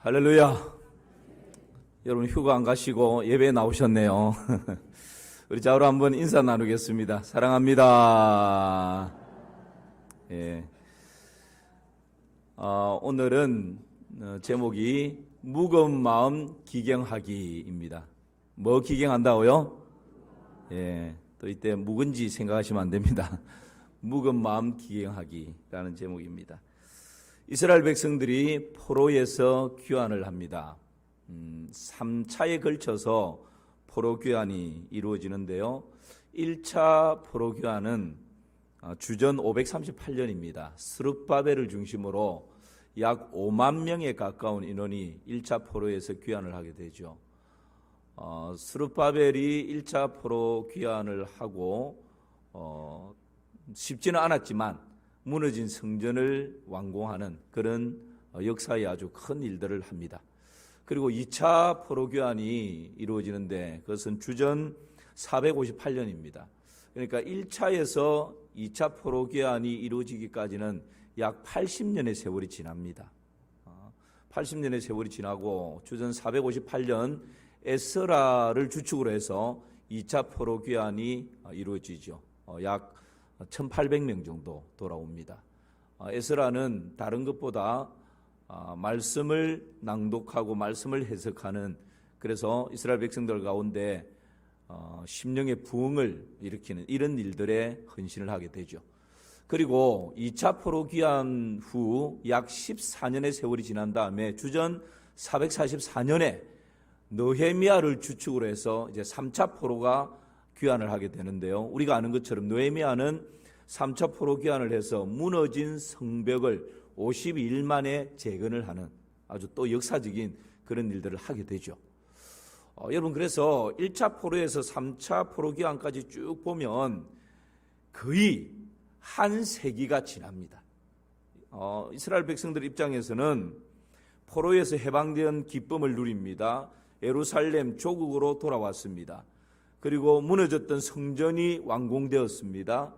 할렐루야. 여러분 휴가 안 가시고 예배에 나오셨네요. 우리 좌우로 한번 인사 나누겠습니다. 사랑합니다. 예. 오늘은 제목이 무거운 마음 기경하기입니다. 뭐 기경한다고요? 예. 또 이때 묵은지 생각하시면 안 됩니다. 무거운 마음 기경하기라는 제목입니다. 이스라엘 백성들이 포로에서 귀환을 합니다. 3차에 걸쳐서 포로 귀환이 이루어지는데요. 1차 포로 귀환은 주전 538년입니다. 스룹바벨을 중심으로 약 5만 명에 가까운 인원이 1차 포로에서 귀환을 하게 되죠. 스룹바벨이 1차 포로 귀환을 하고 쉽지는 않았지만 무너진 성전을 완공하는 그런 역사의 아주 큰 일들을 합니다. 그리고 2차 포로 귀환이 이루어지는데 그것은 주전 458년입니다. 그러니까 1차에서 2차 포로 귀환이 이루어지기까지는 약 80년의 세월이 지납니다. 80년의 세월이 지나고 주전 458년 에스라를 주축으로 해서 2차 포로 귀환이 이루어지죠. 약 1800명 정도 돌아옵니다. 에스라는 다른 것보다 말씀을 낭독하고 말씀을 해석하는, 그래서 이스라엘 백성들 가운데 심령의 부흥을 일으키는 이런 일들에 헌신을 하게 되죠. 그리고 2차 포로 귀환 후 약 14년의 세월이 지난 다음에 주전 444년에 느헤미야를 주축으로 해서 이제 3차 포로가 귀환을 하게 되는데요. 우리가 아는 것처럼 느헤미야는 3차 포로 귀환을 해서 무너진 성벽을 52일 만에 재건을 하는 아주 또 역사적인 그런 일들을 하게 되죠. 여러분, 그래서 1차 포로에서 3차 포로 귀환까지 쭉 보면 거의 한 세기가 지납니다. 이스라엘 백성들 입장에서는 포로에서 해방된 기쁨을 누립니다. 예루살렘 조국으로 돌아왔습니다. 그리고 무너졌던 성전이 완공되었습니다.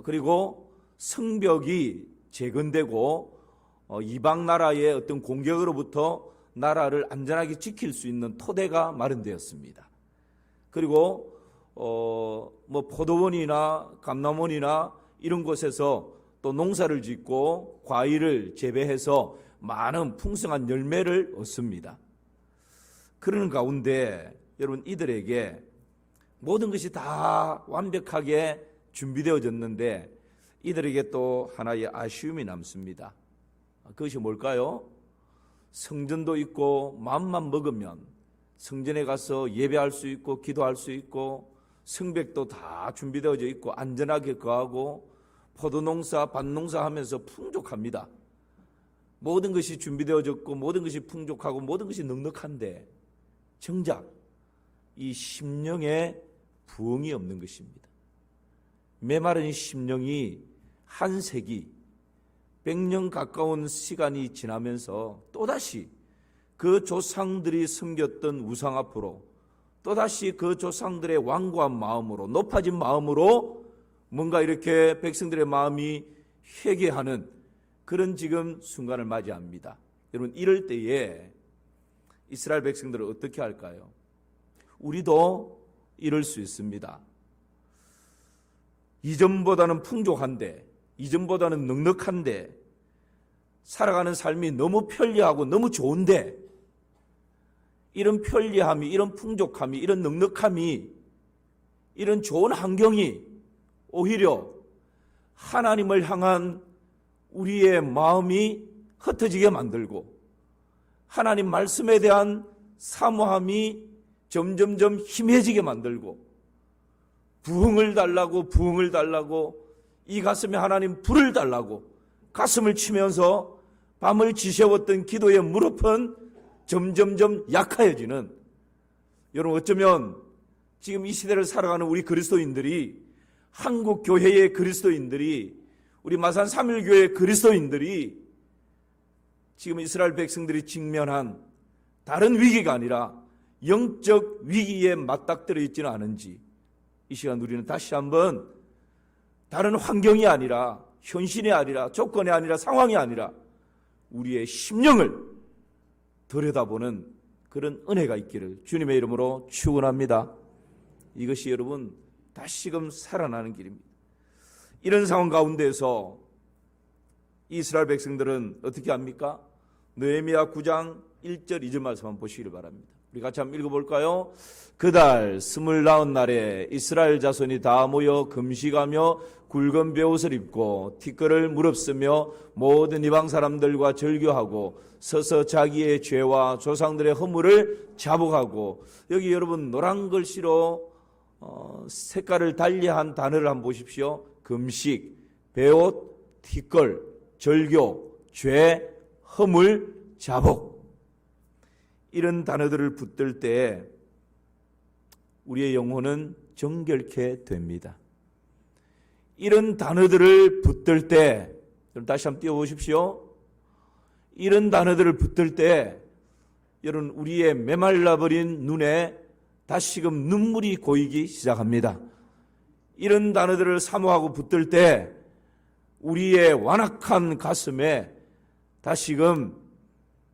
그리고 성벽이 재건되고 이방 나라의 어떤 공격으로부터 나라를 안전하게 지킬 수 있는 토대가 마련되었습니다. 그리고 뭐 포도원이나 감람원이나 이런 곳에서 또 농사를 짓고 과일을 재배해서 많은 풍성한 열매를 얻습니다. 그러는 가운데 여러분, 이들에게 모든 것이 다 완벽하게 준비되어졌는데 이들에게 또 하나의 아쉬움이 남습니다. 그것이 뭘까요? 성전도 있고 마음만 먹으면 성전에 가서 예배할 수 있고 기도할 수 있고 성벽도 다 준비되어져 있고 안전하게 거하고 포도농사, 밭농사 하면서 풍족합니다. 모든 것이 준비되어졌고 모든 것이 풍족하고 모든 것이 넉넉한데 정작 이 심령에 부흥이 없는 것입니다. 메마른 심령이 한 세기, 100년 가까운 시간이 지나면서 또다시 그 조상들이 섬겼던 우상 앞으로, 또다시 그 조상들의 완고한 마음으로, 높아진 마음으로 뭔가 이렇게 백성들의 마음이 회개하는 그런 지금 순간을 맞이합니다. 여러분, 이럴 때에 이스라엘 백성들은 어떻게 할까요? 우리도 이럴 수 있습니다. 이전보다는 풍족한데, 이전보다는 넉넉한데, 살아가는 삶이 너무 편리하고 너무 좋은데, 이런 편리함이, 이런 풍족함이, 이런 넉넉함이, 이런 좋은 환경이 오히려 하나님을 향한 우리의 마음이 흩어지게 만들고 하나님 말씀에 대한 사모함이 점점점 희미해지게 만들고 부흥을 달라고 이 가슴에 하나님 불을 달라고 가슴을 치면서 밤을 지새웠던 기도의 무릎은 점점점 약해지는, 여러분, 어쩌면 지금 이 시대를 살아가는 우리 그리스도인들이, 한국 교회의 그리스도인들이, 우리 마산 3.1교회의 그리스도인들이 지금 이스라엘 백성들이 직면한 다른 위기가 아니라 영적 위기에 맞닥뜨려 있지는 않은지, 이 시간 우리는 다시 한번 다른 환경이 아니라, 현실이 아니라, 조건이 아니라, 상황이 아니라 우리의 심령을 들여다보는 그런 은혜가 있기를 주님의 이름으로 축원합니다. 이것이 여러분 다시금 살아나는 길입니다. 이런 상황 가운데서 이스라엘 백성들은 어떻게 합니까? 느헤미야 9장 1절 2절 말씀 한번 보시기를 바랍니다. 우리 같이 한번 읽어볼까요? 그달 29날에 이스라엘 자손이 다 모여 금식하며 굵은 베옷을 입고 티끌을 무릅쓰며 모든 이방 사람들과 절교하고 서서 자기의 죄와 조상들의 허물을 자복하고, 여기 여러분 노란 글씨로 색깔을 달리한 단어를 한번 보십시오. 금식, 베옷, 티끌, 절교, 죄, 허물, 자복. 이런 단어들을 붙들 때 우리의 영혼은 정결케 됩니다. 이런 단어들을 붙들 때, 다시 한번 띄워보십시오. 이런 단어들을 붙들 때 여러분 우리의 메말라버린 눈에 다시금 눈물이 고이기 시작합니다. 이런 단어들을 사모하고 붙들 때 우리의 완악한 가슴에 다시금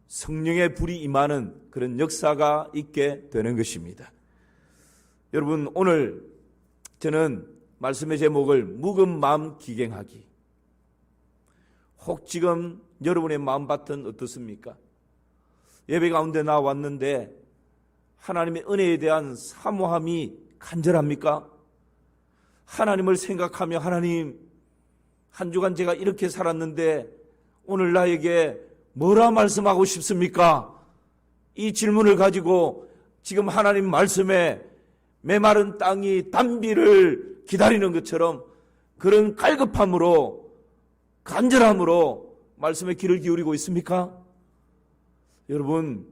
성령의 불이 임하는 그런 역사가 있게 되는 것입니다. 여러분, 오늘 저는 말씀의 제목을 묵은 마음 기경하기. 혹 지금 여러분의 마음밭은 어떻습니까? 예배 가운데 나왔는데 하나님의 은혜에 대한 사모함이 간절합니까? 하나님을 생각하며, 하나님, 한 주간 제가 이렇게 살았는데 오늘 나에게 뭐라 말씀하고 싶습니까? 이 질문을 가지고 지금 하나님 말씀에 메마른 땅이 단비를 기다리는 것처럼 그런 갈급함으로, 간절함으로 말씀에 귀를 기울이고 있습니까? 여러분,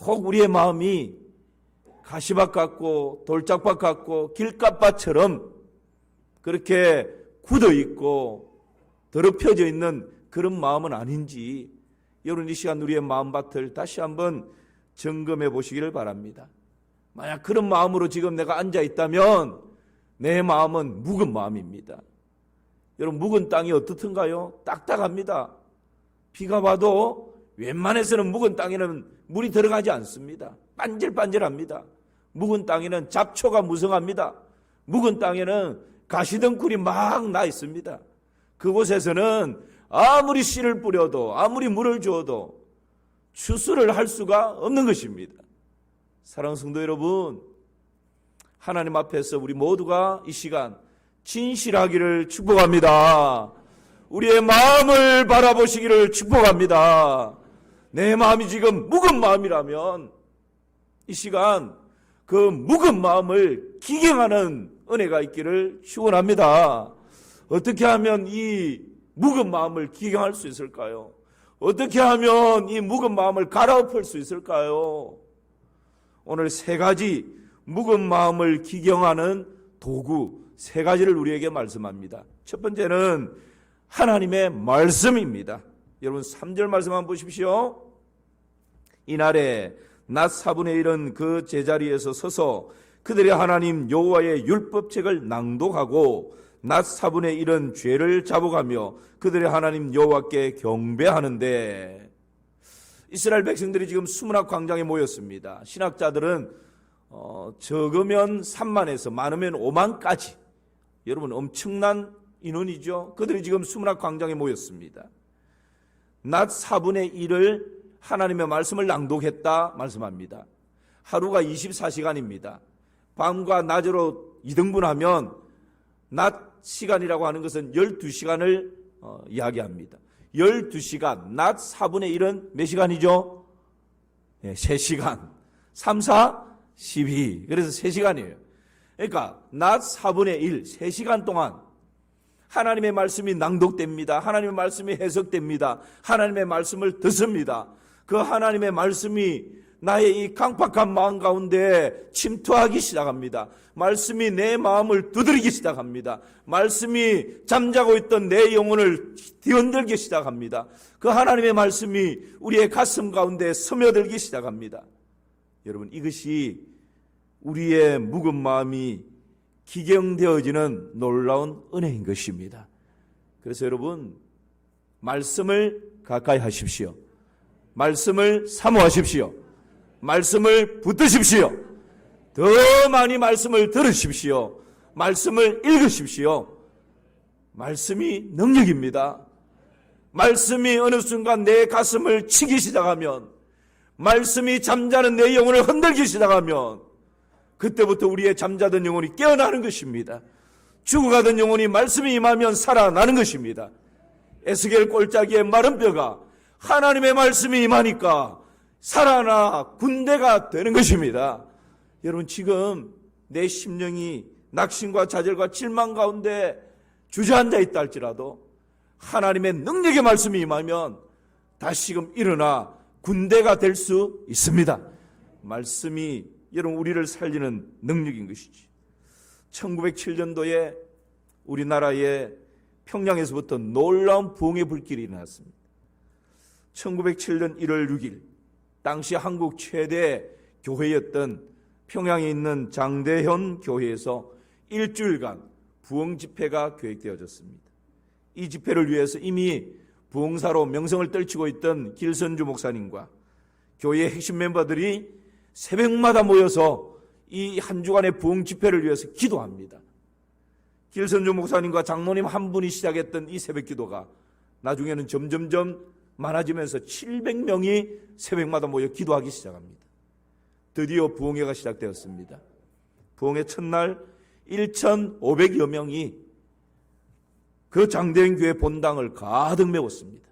혹 우리의 마음이 가시밭 같고 돌짝밭 같고 길가밭처럼 그렇게 굳어 있고 더럽혀져 있는 그런 마음은 아닌지, 여러분 이 시간 우리의 마음밭을 다시 한번 점검해 보시기를 바랍니다. 만약 그런 마음으로 지금 내가 앉아 있다면 내 마음은 묵은 마음입니다. 여러분, 묵은 땅이 어떻든가요? 딱딱합니다. 비가 와도 웬만해서는 묵은 땅에는 물이 들어가지 않습니다. 반질반질합니다. 묵은 땅에는 잡초가 무성합니다. 묵은 땅에는 가시덩굴이 막 나 있습니다. 그곳에서는 아무리 씨를 뿌려도 아무리 물을 주어도 추수를 할 수가 없는 것입니다. 사랑하는 성도 여러분, 하나님 앞에서 우리 모두가 이 시간 진실하기를 축복합니다. 우리의 마음을 바라보시기를 축복합니다. 내 마음이 지금 묵은 마음이라면 이 시간 그 묵은 마음을 기경하는 은혜가 있기를 축원합니다. 어떻게 하면 이 묵은 마음을 기경할 수 있을까요? 어떻게 하면 이 묵은 마음을 갈아엎을 수 있을까요? 오늘 세 가지 묵은 마음을 기경하는 도구 세 가지를 우리에게 말씀합니다. 첫 번째는 하나님의 말씀입니다. 여러분 3절 말씀 한번 보십시오. 이날에 낮 4분의 1은 그 제자리에서 서서 그들의 하나님 여호와의 율법책을 낭독하고 낮 4분의 1은 죄를 자복하며 그들의 하나님 여호와께 경배하는데, 이스라엘 백성들이 지금 수문학 광장에 모였습니다. 신학자들은 적으면 3만에서 많으면 5만까지, 여러분 엄청난 인원이죠. 그들이 지금 수문학 광장에 모였습니다. 낮 4분의 1을 하나님의 말씀을 낭독했다 말씀합니다. 하루가 24시간입니다. 밤과 낮으로 2등분하면 낮 시간이라고 하는 것은 12시간을 이야기합니다. 12시간, 낮 4분의 1은 몇 시간이죠? 3시간. 3, 4, 12. 그래서 3시간이에요. 그러니까 낮 4분의 1, 3시간 동안 하나님의 말씀이 낭독됩니다. 하나님의 말씀이 해석됩니다. 하나님의 말씀을 듣습니다. 그 하나님의 말씀이 나의 이 강팍한 마음 가운데 침투하기 시작합니다. 말씀이 내 마음을 두드리기 시작합니다. 말씀이 잠자고 있던 내 영혼을 뒤흔들기 시작합니다. 그 하나님의 말씀이 우리의 가슴 가운데 스며들기 시작합니다. 여러분, 이것이 우리의 묵은 마음이 기경되어지는 놀라운 은혜인 것입니다. 그래서 여러분, 말씀을 가까이 하십시오. 말씀을 사모하십시오. 말씀을 붙드십시오. 더 많이 말씀을 들으십시오. 말씀을 읽으십시오. 말씀이 능력입니다. 말씀이 어느 순간 내 가슴을 치기 시작하면, 말씀이 잠자는 내 영혼을 흔들기 시작하면 그때부터 우리의 잠자던 영혼이 깨어나는 것입니다. 죽어가던 영혼이 말씀이 임하면 살아나는 것입니다. 에스겔 골짜기의 마른 뼈가 하나님의 말씀이 임하니까 살아나 군대가 되는 것입니다. 여러분, 지금 내 심령이 낙심과 좌절과 질망 가운데 주저앉아 있다 할지라도 하나님의 능력의 말씀이 임하면 다시금 일어나 군대가 될 수 있습니다. 말씀이 여러분 우리를 살리는 능력인 것이지. 1907년도에 우리나라의 평양에서부터 놀라운 부흥의 불길이 일어났습니다. 1907년 1월 6일 당시 한국 최대 교회였던 평양에 있는 장대현 교회에서 일주일간 부흥 집회가 계획되어졌습니다. 이 집회를 위해서 이미 부흥사로 명성을 떨치고 있던 길선주 목사님과 교회의 핵심 멤버들이 새벽마다 모여서 이 한 주간의 부흥 집회를 위해서 기도합니다. 길선주 목사님과 장로님 한 분이 시작했던 이 새벽 기도가 나중에는 점점점 많아지면서 700명이 새벽마다 모여 기도하기 시작합니다. 드디어 부흥회가 시작되었습니다. 부흥회 첫날 1,500여 명이 그 장대현 교회 본당을 가득 메웠습니다.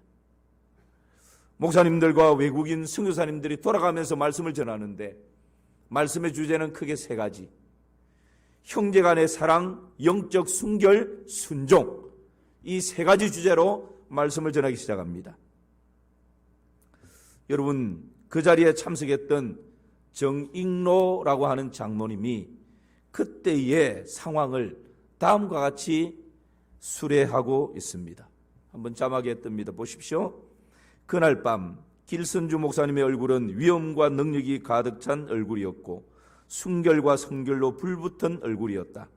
목사님들과 외국인 선교사님들이 돌아가면서 말씀을 전하는데 말씀의 주제는 크게 세 가지. 형제간의 사랑, 영적 순결, 순종. 이 세 가지 주제로 말씀을 전하기 시작합니다. 여러분, 그 자리에 참석했던 정익로라고 하는 장로님이 그때의 상황을 다음과 같이 수레하고 있습니다. 한번 자막에 뜹니다. 보십시오. 그날 밤 길선주 목사님의 얼굴은 위엄과 능력이 가득 찬 얼굴이었고 순결과 성결로 불붙은 얼굴이었다.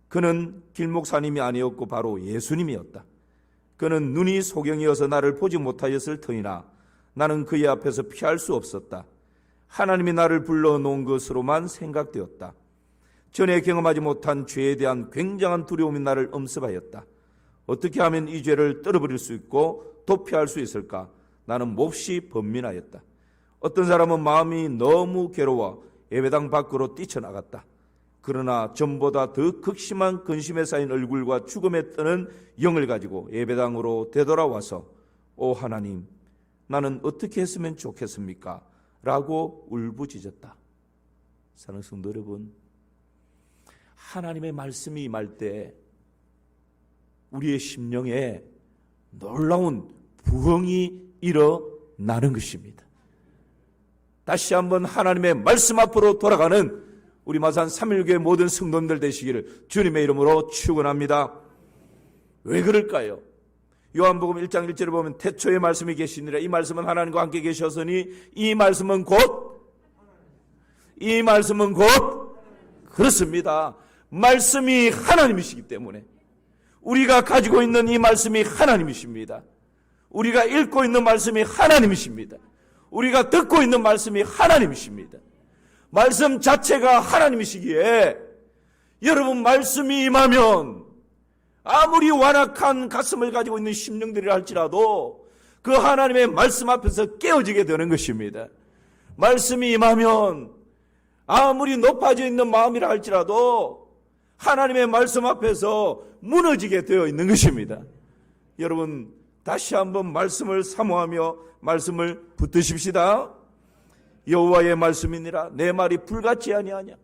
그는 길 목사님이 아니었고 바로 예수님이었다. 그는 눈이 소경이어서 나를 보지 못하였을 터이나 나는 그의 앞에서 피할 수 없었다. 하나님이 나를 불러놓은 것으로만 생각되었다. 전에 경험하지 못한 죄에 대한 굉장한 두려움이 나를 엄습하였다. 어떻게 하면 이 죄를 떨어버릴 수 있고 도피할 수 있을까? 나는 몹시 번민하였다. 어떤 사람은 마음이 너무 괴로워 예배당 밖으로 뛰쳐나갔다. 그러나 전보다 더 극심한 근심에 쌓인 얼굴과 죽음에 뜨는 영을 가지고 예배당으로 되돌아와서 오 하나님, 나는 어떻게 했으면 좋겠습니까? 라고 울부짖었다. 사랑하는 성도 여러분, 하나님의 말씀이 임할 때 우리의 심령에 놀라운 부흥이 일어나는 것입니다. 다시 한번 하나님의 말씀 앞으로 돌아가는 우리 마산 3.1교회 모든 성도들 되시기를 주님의 이름으로 축원합니다. 왜 그럴까요? 요한복음 1장 1절에 보면 태초에 말씀이 계시니라. 이 말씀은 하나님과 함께 계셨으니 이 말씀은 곧 그렇습니다. 말씀이 하나님이시기 때문에 우리가 가지고 있는 이 말씀이 하나님이십니다. 우리가 읽고 있는 말씀이 하나님이십니다. 우리가 듣고 있는 말씀이 하나님이십니다. 말씀 자체가 하나님이시기에 여러분, 말씀이 임하면 아무리 완악한 가슴을 가지고 있는 심령들이라 할지라도 그 하나님의 말씀 앞에서 깨어지게 되는 것입니다. 말씀이 임하면 아무리 높아져 있는 마음이라 할지라도 하나님의 말씀 앞에서 무너지게 되어 있는 것입니다. 여러분, 다시 한번 말씀을 사모하며 말씀을 붙드십시다. 여호와의 말씀이니라. 내 말이 불같지 아니하냐,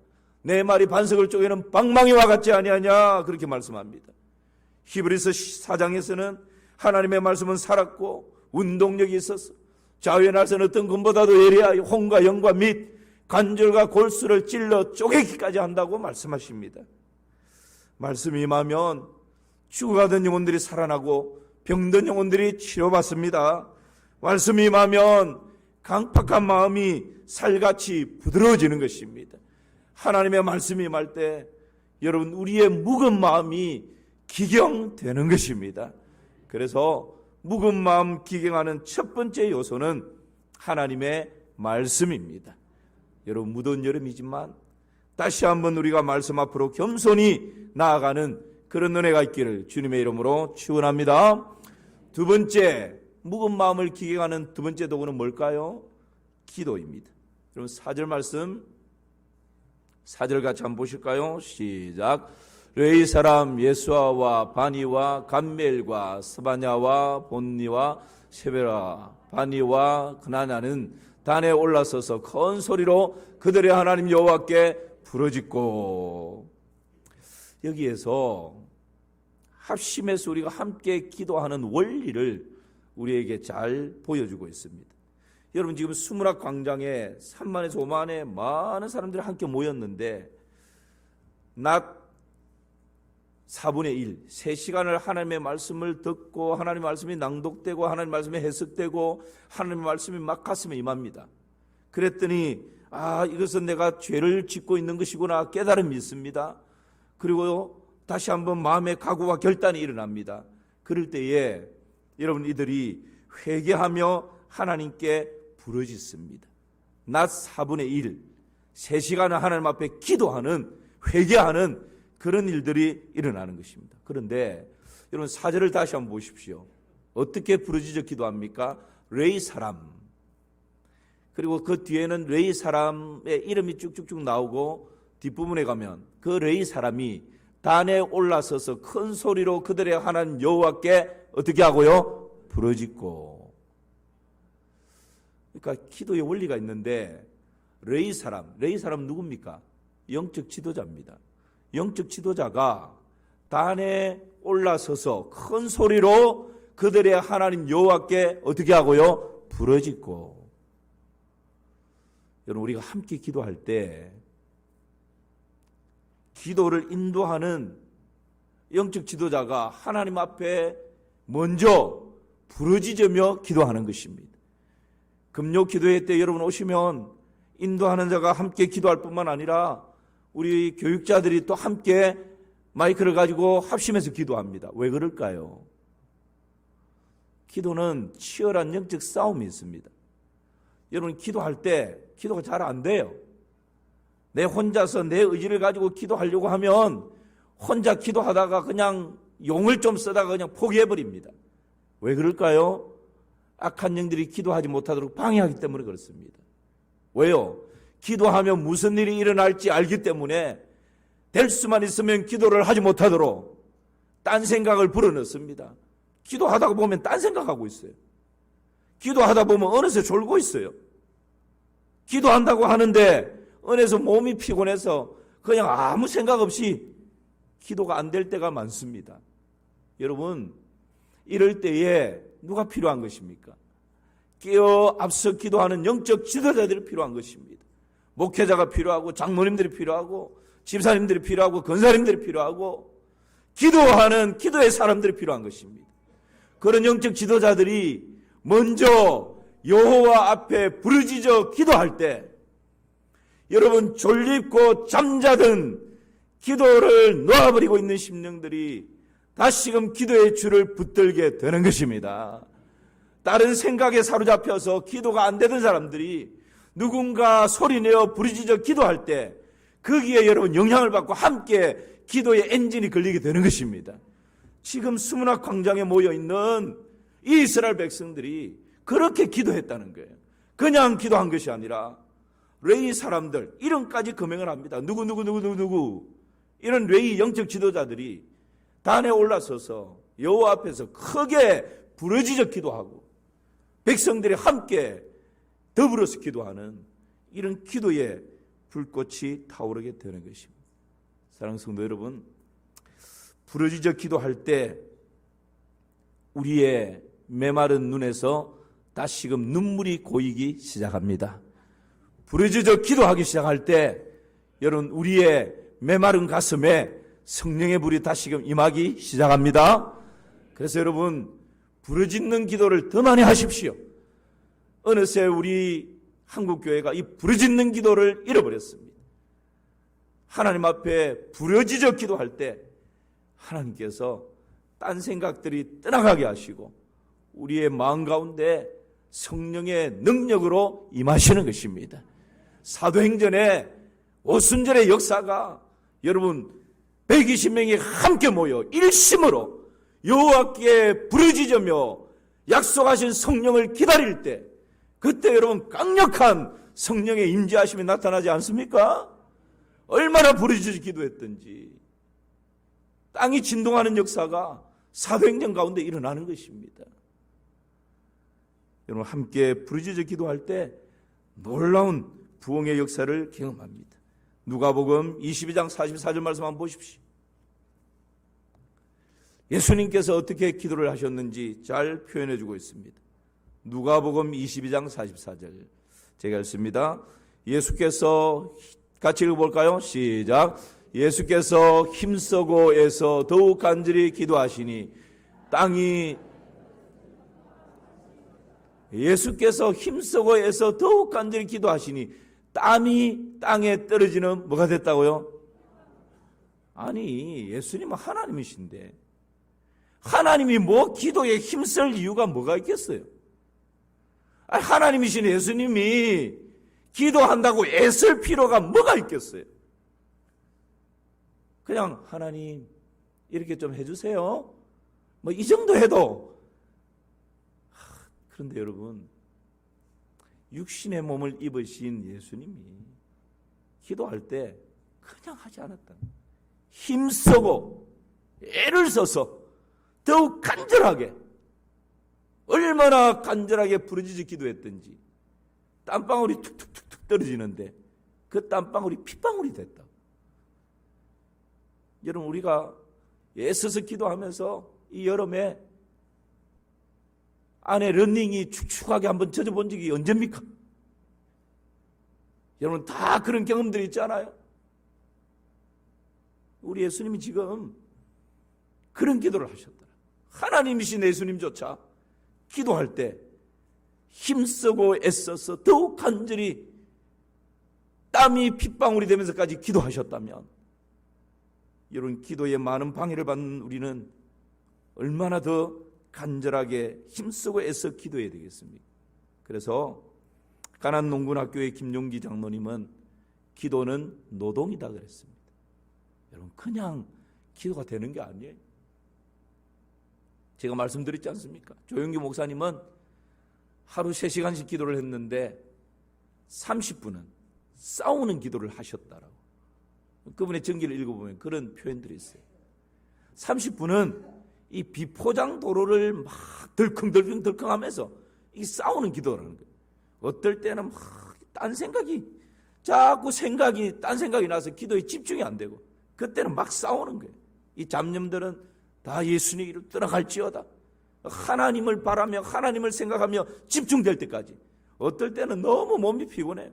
내 말이 반석을 쪼개는 방망이와 같지 아니하냐, 그렇게 말씀합니다. 히브리서 4장에서는 하나님의 말씀은 살았고 운동력이 있어서 좌우의 날선 어떤 금보다도 예리하여 혼과 영과 및 관절과 골수를 찔러 쪼개기까지 한다고 말씀하십니다. 말씀이 임하면 죽어가던 영혼들이 살아나고 병든 영혼들이 치료받습니다. 말씀이 임하면 강팍한 마음이 살같이 부드러워지는 것입니다. 하나님의 말씀이 임할 때 여러분, 우리의 묵은 마음이 기경되는 것입니다. 그래서 묵은 마음 기경하는 첫 번째 요소는 하나님의 말씀입니다. 여러분, 무더운 여름이지만 다시 한번 우리가 말씀 앞으로 겸손히 나아가는 그런 은혜가 있기를 주님의 이름으로 축원합니다. 두 번째, 묵은 마음을 기경하는 두 번째 도구는 뭘까요? 기도입니다. 여러분, 4절 말씀, 4절 같이 한번 보실까요? 시작. 레위 사람 예수아와 바니와 감멜과 스바냐와 본니와 세베라 바니와 그나냐는 단에 올라서서 큰 소리로 그들의 하나님 여호와께 부르짖고. 여기에서 합심해서 우리가 함께 기도하는 원리를 우리에게 잘 보여주고 있습니다. 여러분, 지금 수문학 광장에 3만에서 5만의 많은 사람들이 함께 모였는데 낮 4분의 1, 3시간을 하나님의 말씀을 듣고 하나님의 말씀이 낭독되고 하나님의 말씀이 해석되고 하나님의 말씀이 막 가슴에 임합니다. 그랬더니 이것은 내가 죄를 짓고 있는 것이구나 깨달음이 있습니다. 그리고 다시 한번 마음의 각오와 결단이 일어납니다. 그럴 때에 여러분, 이들이 회개하며 하나님께 부르짖습니다. 낮 4분의 1, 3시간을 하나님 앞에 기도하는, 회개하는 그런 일들이 일어나는 것입니다. 그런데 여러분, 4절을 다시 한번 보십시오. 어떻게 부르짖어 기도합니까? 레위 사람. 그리고 그 뒤에는 레위 사람의 이름이 쭉쭉쭉 나오고 뒷부분에 가면 그 레위 사람이 단에 올라서서 큰 소리로 그들의 하나님 여호와께 어떻게 하고요? 부르짖고. 그러니까 기도의 원리가 있는데 레위 사람 누굽니까? 영적 지도자입니다. 영적 지도자가 단에 올라서서 큰 소리로 그들의 하나님 여호와께 어떻게 하고요? 부르짖고. 여러분, 우리가 함께 기도할 때 기도를 인도하는 영적 지도자가 하나님 앞에 먼저 부르짖으며 기도하는 것입니다. 금요 기도회 때 여러분 오시면 인도하는 자가 함께 기도할 뿐만 아니라 우리 교육자들이 또 함께 마이크를 가지고 합심해서 기도합니다. 왜 그럴까요? 기도는 치열한 영적 싸움이 있습니다. 여러분, 기도할 때 기도가 잘 안 돼요. 내 혼자서 내 의지를 가지고 기도하려고 하면 혼자 기도하다가 그냥 용을 좀 쓰다가 그냥 포기해버립니다. 왜 그럴까요? 악한 영들이 기도하지 못하도록 방해하기 때문에 그렇습니다. 왜요? 기도하면 무슨 일이 일어날지 알기 때문에 될 수만 있으면 기도를 하지 못하도록 딴 생각을 불어넣습니다. 기도하다가 보면 딴 생각하고 있어요. 기도하다 보면 어느새 졸고 있어요. 기도한다고 하는데 어느새 몸이 피곤해서 그냥 아무 생각 없이 기도가 안 될 때가 많습니다. 여러분, 이럴 때에 누가 필요한 것입니까? 깨어 앞서 기도하는 영적 지도자들이 필요한 것입니다. 목회자가 필요하고 장로님들이 필요하고 집사님들이 필요하고 권사님들이 필요하고 기도하는 기도의 사람들이 필요한 것입니다. 그런 영적 지도자들이 먼저 여호와 앞에 부르짖어 기도할 때 여러분, 졸립고 잠자던 기도를 놓아버리고 있는 심령들이 다시금 기도의 줄을 붙들게 되는 것입니다. 다른 생각에 사로잡혀서 기도가 안 되던 사람들이 누군가 소리내어 부르짖어 기도할 때 거기에 여러분 영향을 받고 함께 기도의 엔진이 걸리게 되는 것입니다. 지금 수문학 광장에 모여있는 이 이스라엘 백성들이 그렇게 기도했다는 거예요. 그냥 기도한 것이 아니라 레위 사람들 이름까지 거명을 합니다. 누구 이런 레위 영적 지도자들이 단에 올라서서 여호와 앞에서 크게 부르짖어 기도하고 백성들이 함께 더불어서 기도하는 이런 기도의 불꽃이 타오르게 되는 것입니다. 사랑하는 성도 여러분, 부르짖어 기도할 때 우리의 메마른 눈에서 다시금 눈물이 고이기 시작합니다. 부르짖어 기도하기 시작할 때 여러분, 우리의 메마른 가슴에 성령의 불이 다시금 임하기 시작합니다. 그래서 여러분, 부르짖는 기도를 더 많이 하십시오. 어느새 우리 한국교회가 이 부르짖는 기도를 잃어버렸습니다. 하나님 앞에 부르짖어 기도할 때 하나님께서 딴 생각들이 떠나가게 하시고 우리의 마음 가운데 성령의 능력으로 임하시는 것입니다. 사도행전의 오순절의 역사가 여러분 120명이 함께 모여 일심으로 여호와께 부르짖으며 약속하신 성령을 기다릴 때, 그때 여러분 강력한 성령의 임재하심이 나타나지 않습니까? 얼마나 부르짖어 기도했던지 땅이 진동하는 역사가 사도행전 가운데 일어나는 것입니다. 여러분 함께 부르짖어 기도할 때 놀라운 부흥의 역사를 경험합니다. 누가복음 22장 44절 말씀 한번 보십시오. 예수님께서 어떻게 기도를 하셨는지 잘 표현해 주고 있습니다. 누가복음 22장 44절 제가 읽습니다. 예수께서 같이 읽어볼까요? 시작. 예수께서 힘쓰고 애써 더욱 간절히 기도하시니 땅이 예수께서 힘쓰고 애써 더욱 간절히 기도하시니 땀이 땅에 떨어지는 뭐가 됐다고요? 아니 예수님은 하나님이신데 하나님이 뭐 기도에 힘쓸 이유가 뭐가 있겠어요? 아니, 하나님이신 예수님이 기도한다고 애쓸 필요가 뭐가 있겠어요? 그냥 하나님 이렇게 좀 해주세요. 뭐 이 정도 해도. 그런데 여러분 육신의 몸을 입으신 예수님이 기도할 때 그냥 하지 않았다. 힘쓰고 애를 써서 더욱 간절하게, 얼마나 간절하게 부르짖어 기도했던지 땀방울이 툭툭툭툭 떨어지는데 그 땀방울이 핏방울이 됐다. 여러분 우리가 애써서 기도하면서 이 여름에 안에 런닝이 축축하게 한번 젖어본 적이 언제입니까? 여러분 다 그런 경험들이 있잖아요. 우리 예수님이 지금 그런 기도를 하셨더라. 하나님이신 예수님조차 기도할 때 힘쓰고 애써서 더욱 간절히 땀이 핏방울이 되면서까지 기도하셨다면 이런 기도에 많은 방해를 받는 우리는 얼마나 더 간절하게 힘쓰고 애써 기도해야 되겠습니까? 그래서 가난농군학교의 김용기 장로님은 기도는 노동이다 그랬습니다. 여러분 그냥 기도가 되는 게 아니에요. 제가 말씀드렸지 않습니까? 조영기 목사님은 하루 3시간씩 기도를 했는데 30분은 싸우는 기도를 하셨다라고. 그분의 전기를 읽어보면 그런 표현들이 있어요. 30분은 이 비포장 도로를 막 덜컹덜컹 하면서 이 싸우는 기도라는 거예요. 어떨 때는 막 딴 생각이 자꾸 딴 생각이 나서 기도에 집중이 안 되고 그때는 막 싸우는 거예요. 이 잡념들은 다 예수님 이름 떠나갈지어다. 하나님을 바라며 하나님을 생각하며 집중될 때까지. 어떨 때는 너무 몸이 피곤해요.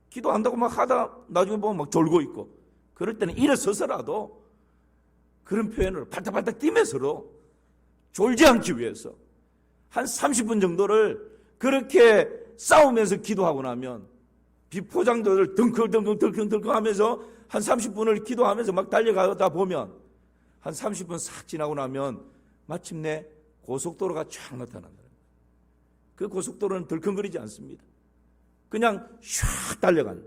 기도한다고 막 하다 나중에 보면 막 졸고 있고, 그럴 때는 일어서서라도 그런 표현으로 발딱발딱 뛰면서도 졸지 않기 위해서 한 30분 정도를 그렇게 싸우면서 기도하고 나면 비포장도를 덩컹덩컹 하면서 한 30분을 기도하면서 막 달려가다 보면 한 30분 싹 지나고 나면 마침내 고속도로가 쫙 나타난다. 그 고속도로는 덜컹거리지 않습니다. 그냥 샥 달려가는,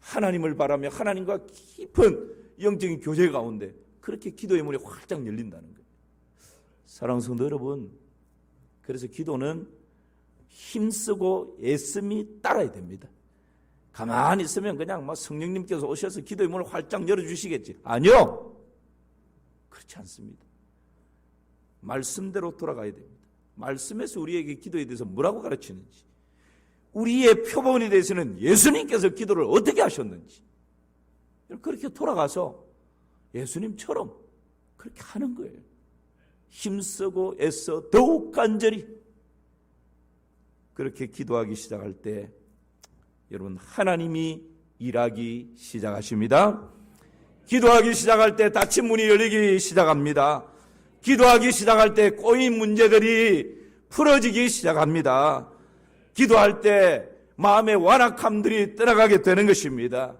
하나님을 바라며 하나님과 깊은 영적인 교제 가운데 그렇게 기도의 문이 활짝 열린다는 거예요. 사랑하는 성도 여러분, 그래서 기도는 힘쓰고 애씀이 따라야 됩니다. 가만히 있으면 그냥 막 성령님께서 오셔서 기도의 문을 활짝 열어주시겠지. 아니요, 그렇지 않습니다. 말씀대로 돌아가야 됩니다. 말씀에서 우리에게 기도에 대해서 뭐라고 가르치는지, 우리의 표본에 대해서는 예수님께서 기도를 어떻게 하셨는지, 그렇게 돌아가서 예수님처럼 그렇게 하는 거예요. 힘쓰고 애써 더욱 간절히 그렇게 기도하기 시작할 때 여러분 하나님이 일하기 시작하십니다. 기도하기 시작할 때 닫힌 문이 열리기 시작합니다. 기도하기 시작할 때 꼬인 문제들이 풀어지기 시작합니다. 기도할 때 마음의 완악함들이 떠나가게 되는 것입니다.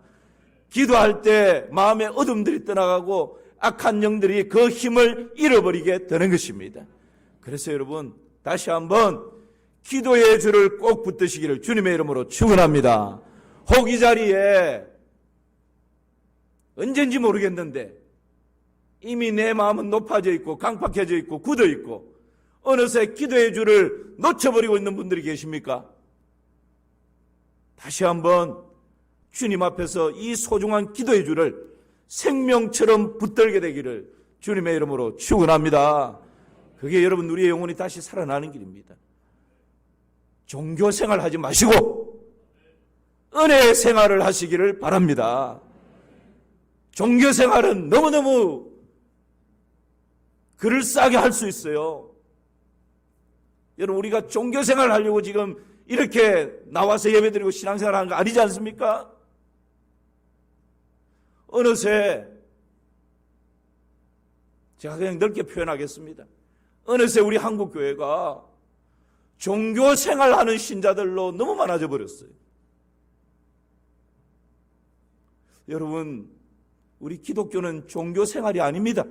기도할 때 마음의 어둠들이 떠나가고 악한 영들이 그 힘을 잃어버리게 되는 것입니다. 그래서 여러분 다시 한번 기도의 줄을 꼭 붙드시기를 주님의 이름으로 축원합니다. 혹 이 자리에 언젠지 모르겠는데 이미 내 마음은 높아져 있고 강팍해져 있고 굳어 있고 어느새 기도의 줄을 놓쳐버리고 있는 분들이 계십니까? 다시 한번 주님 앞에서 이 소중한 기도의 줄을 생명처럼 붙들게 되기를 주님의 이름으로 축원합니다. 그게 여러분 우리의 영혼이 다시 살아나는 길입니다. 종교 생활 하지 마시고 은혜 생활을 하시기를 바랍니다. 종교 생활은 너무너무 그럴싸하게 할 수 있어요. 여러분 우리가 종교 생활 하려고 지금 이렇게 나와서 예배드리고 신앙생활 하는 거 아니지 않습니까? 어느새 제가 그냥 넓게 표현하겠습니다. 어느새 우리 한국교회가 종교 생활하는 신자들로 너무 많아져 버렸어요. 여러분 우리 기독교는 종교 생활이 아닙니다.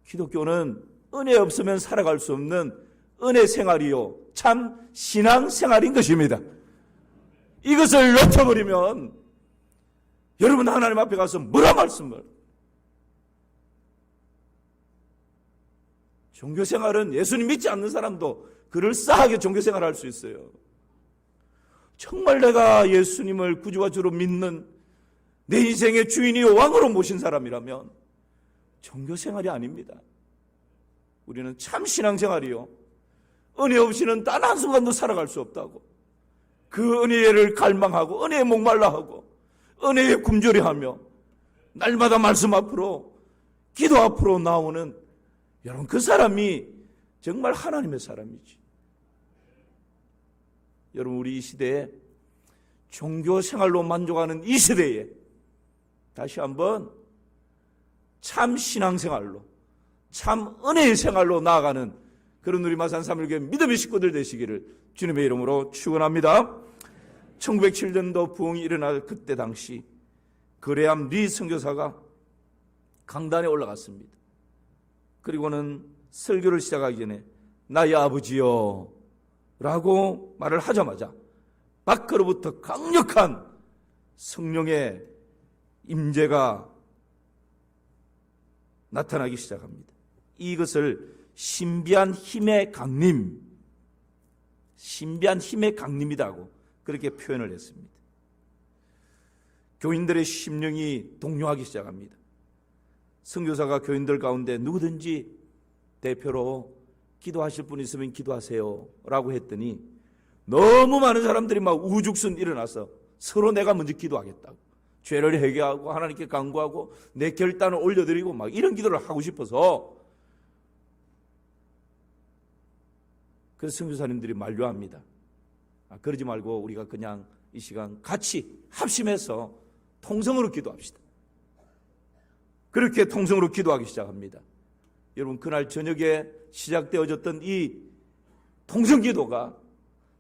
기독교는 은혜 없으면 살아갈 수 없는 은혜 생활이요 참 신앙 생활인 것입니다. 이것을 놓쳐버리면 여러분 하나님 앞에 가서 뭐라 말씀을 종교생활은 예수님 믿지 않는 사람도 그럴싸하게 종교생활을 할 수 있어요. 정말 내가 예수님을 구주와 주로 믿는 내 인생의 주인이요 왕으로 모신 사람이라면 종교생활이 아닙니다. 우리는 참 신앙생활이요 은혜 없이는 단 한순간도 살아갈 수 없다고 그 은혜를 갈망하고 은혜에 목말라하고 은혜에 굶주려하며 날마다 말씀 앞으로 기도 앞으로 나오는 여러분 그 사람이 정말 하나님의 사람이지. 여러분 우리 이 시대에 종교생활로 만족하는 이 시대에 다시 한번 참 신앙생활로 참 은혜의 생활로 나아가는 그런 우리 마산 3일교회 믿음의 식구들 되시기를 주님의 이름으로 축원합니다. 1907년도 부흥이 일어날 그때 당시 그레암 리 선교사가 강단에 올라갔습니다. 그리고는 설교를 시작하기 전에 나의 아버지여 라고 말을 하자마자 밖으로부터 강력한 성령의 임재가 나타나기 시작합니다. 이것을 신비한 힘의 강림, 신비한 힘의 강림이라고 그렇게 표현을 했습니다. 교인들의 심령이 동요하기 시작합니다. 선교사가 교인들 가운데 누구든지 대표로 기도하실 분 있으면 기도하세요 라고 했더니 너무 많은 사람들이 막 우죽순 일어나서 서로 내가 먼저 기도하겠다고 죄를 회개하고 하나님께 간구하고 내 결단을 올려드리고 막 이런 기도를 하고 싶어서 그래서 선교사님들이 만류합니다. 그러지 말고 우리가 그냥 이 시간 같이 합심해서 통성으로 기도합시다. 그렇게 통성으로 기도하기 시작합니다. 여러분 그날 저녁에 시작되어졌던 이 통성기도가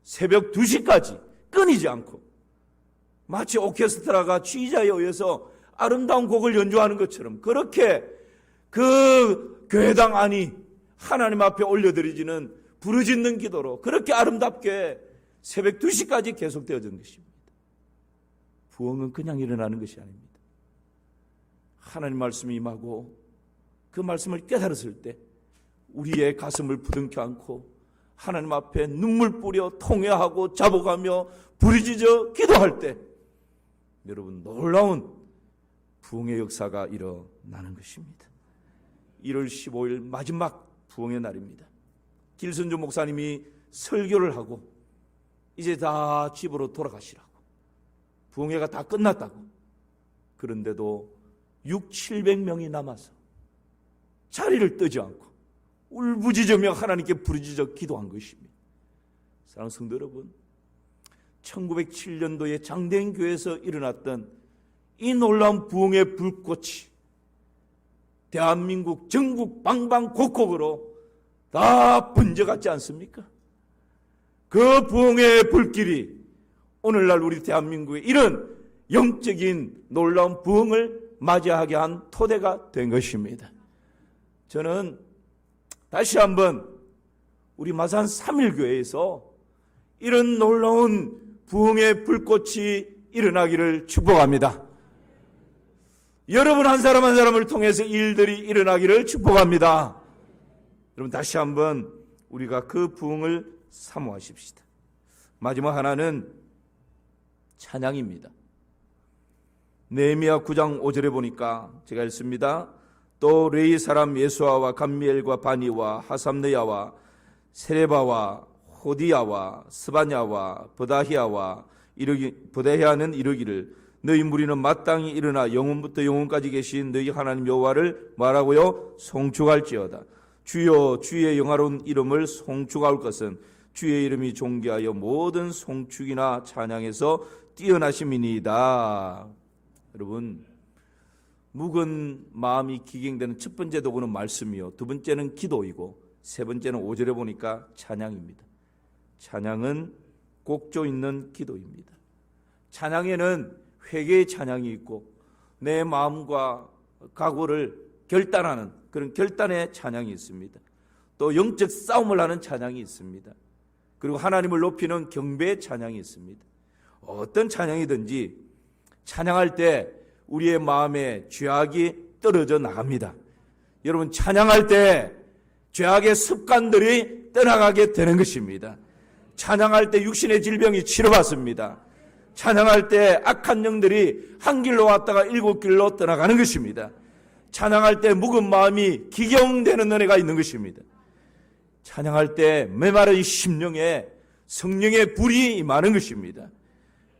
새벽 2시까지 끊이지 않고 마치 오케스트라가 취자에 의해서 아름다운 곡을 연주하는 것처럼 그렇게 그 교회당 안이 하나님 앞에 올려드리지는 부르짖는 기도로 그렇게 아름답게 새벽 2시까지 계속되어진 것입니다. 부흥은 그냥 일어나는 것이 아닙니다. 하나님 말씀이 임하고 그 말씀을 깨달았을 때 우리의 가슴을 부둥켜 안고 하나님 앞에 눈물 뿌려 통회하고 자복하며 부르짖어 기도할 때 여러분 놀라운 부흥의 역사가 일어나는 것입니다. 1월 15일 마지막 부흥의 날입니다. 길선주 목사님이 설교를 하고 이제 다 집으로 돌아가시라고 부흥회가 다 끝났다고 그런데도 600-700명이 남아서 자리를 뜨지 않고 울부짖으며 하나님께 부르짖어 기도한 것입니다. 사랑하는 성도 여러분 1907년도에 장대인교회에서 일어났던 이 놀라운 부흥의 불꽃이 대한민국 전국 방방곡곡으로 다 번져갔지 않습니까? 그 부흥의 불길이 오늘날 우리 대한민국에 이런 영적인 놀라운 부흥을 맞이하게 한 토대가 된 것입니다. 저는 다시 한번 우리 마산 3.1교회에서 이런 놀라운 부흥의 불꽃이 일어나기를 축복합니다. 여러분 한 사람 한 사람을 통해서 일들이 일어나기를 축복합니다. 여러분 다시 한번 우리가 그 부흥을 사모하십시다. 마지막 하나는 찬양입니다. 느헤미야 9장 5절에 보니까 제가 읽습니다. 또 레위 사람 예수아와 감미엘과 바니와 하삼느야와 세레바와 호디야와 스바냐와 버다히아는 이르기를 너희 무리는 마땅히 일어나 영원부터 영원까지 계신 너희 하나님 여호와를 말하고요 송축할지어다. 주여 주의 영화로운 이름을 송축할 것은 주의 이름이 존귀하여 모든 송축이나 찬양에서 뛰어나심이니이다. 여러분 묵은 마음이 기경되는 첫 번째 도구는 말씀이요, 두 번째는 기도이고, 세 번째는 5절에 보니까 찬양입니다. 찬양은 곡조 있는 기도입니다. 찬양에는 회개의 찬양이 있고 내 마음과 각오를 결단하는 그런 결단의 찬양이 있습니다. 또 영적 싸움을 하는 찬양이 있습니다. 그리고 하나님을 높이는 경배의 찬양이 있습니다. 어떤 찬양이든지 찬양할 때 우리의 마음에 죄악이 떨어져 나갑니다. 여러분 찬양할 때 죄악의 습관들이 떠나가게 되는 것입니다. 찬양할 때 육신의 질병이 치료받습니다. 찬양할 때 악한 영들이 한 길로 왔다가 7길로 떠나가는 것입니다. 찬양할 때 묵은 마음이 기경되는 은혜가 있는 것입니다. 찬양할 때 메마른 심령에 성령의 불이 임하는 것입니다.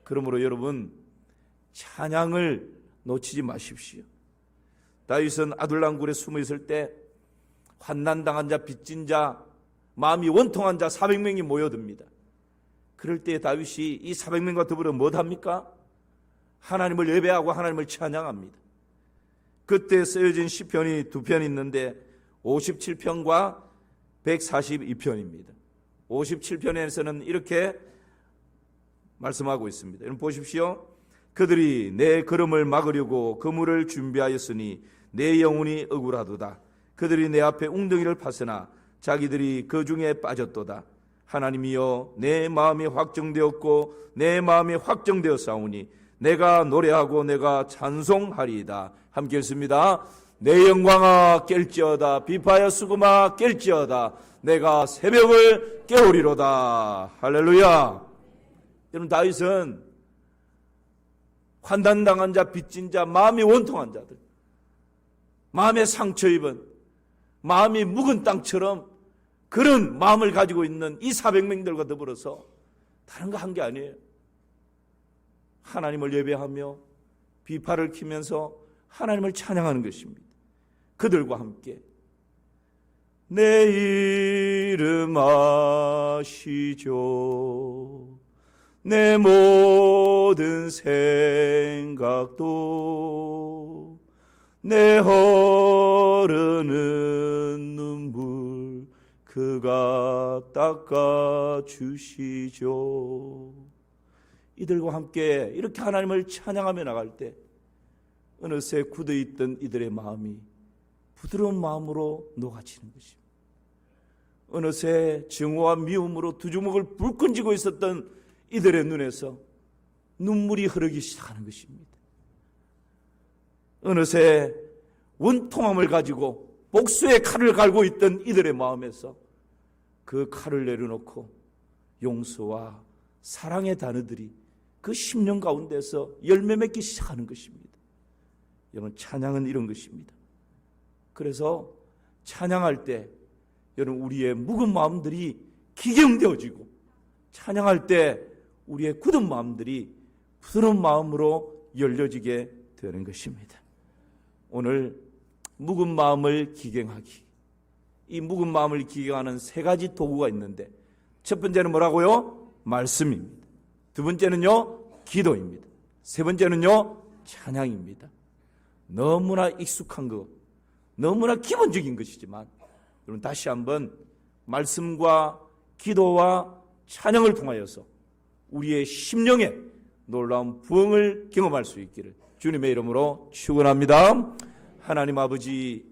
그러므로 여러분 찬양을 놓치지 마십시오. 다윗은 아둘람굴에 숨어 있을 때 환난당한 자, 빚진 자, 마음이 원통한 자 400명이 모여듭니다. 그럴 때 다윗이 이 400명과 더불어 무엇합니까? 하나님을 예배하고 하나님을 찬양합니다. 그때 쓰여진 시편이 두 편 있는데 57편과 142편입니다. 57편에서는 이렇게 말씀하고 있습니다. 여러분 보십시오. 그들이 내 걸음을 막으려고 그물을 준비하였으니 내 영혼이 억울하도다. 그들이 내 앞에 웅덩이를 파서나 자기들이 그 중에 빠졌도다. 하나님이여 내 마음이 확정되었고 내 마음이 확정되었사오니 내가 노래하고 내가 찬송하리이다. 함께 읽습니다. 내 영광아 깰지어다. 비파여 수금아 깰지어다. 내가 새벽을 깨우리로다. 할렐루야. 여러분 다윗은 환난당한 자, 빚진 자, 마음이 원통한 자들, 마음에 상처 입은, 마음이 묵은 땅처럼 그런 마음을 가지고 있는 이 400명들과 더불어서 다른 거 한 게 아니에요. 하나님을 예배하며 비파를 키면서 하나님을 찬양하는 것입니다. 그들과 함께 내 이름 아시죠. 내 모든 생각도 내 흐르는 눈물 그가 닦아주시죠. 이들과 함께 이렇게 하나님을 찬양하며 나갈 때 어느새 굳어있던 이들의 마음이 부드러운 마음으로 녹아지는 것입니다. 어느새 증오와 미움으로 두 주먹을 불끈 쥐고 있었던 이들의 눈에서 눈물이 흐르기 시작하는 것입니다. 어느새 원통함을 가지고 복수의 칼을 갈고 있던 이들의 마음에서 그 칼을 내려놓고 용서와 사랑의 단어들이 그 심령 가운데서 열매 맺기 시작하는 것입니다. 여러분 찬양은 이런 것입니다. 그래서 찬양할 때 여러분 우리의 묵은 마음들이 기경되어지고 찬양할 때 우리의 굳은 마음들이 부드러운 마음으로 열려지게 되는 것입니다. 오늘 묵은 마음을 기경하기, 이 묵은 마음을 기경하는 세 가지 도구가 있는데 첫 번째는 뭐라고요? 말씀입니다. 두 번째는요 기도입니다. 세 번째는요 찬양입니다. 너무나 익숙한 것, 너무나 기본적인 것이지만 여러분 다시 한번 말씀과 기도와 찬양을 통하여서 우리의 심령에 놀라운 부흥을 경험할 수 있기를 주님의 이름으로 축원합니다. 하나님 아버지,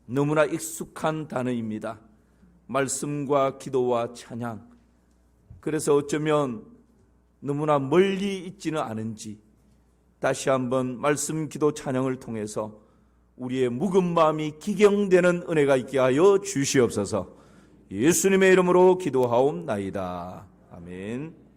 너무나 익숙한 단어입니다. 말씀과 기도와 찬양, 그래서 어쩌면 너무나 멀리 있지는 않은지 다시 한번 말씀, 기도, 찬양을 통해서 우리의 묵은 마음이 기경되는 은혜가 있게 하여 주시옵소서. 예수님의 이름으로 기도하옵나이다. 아멘.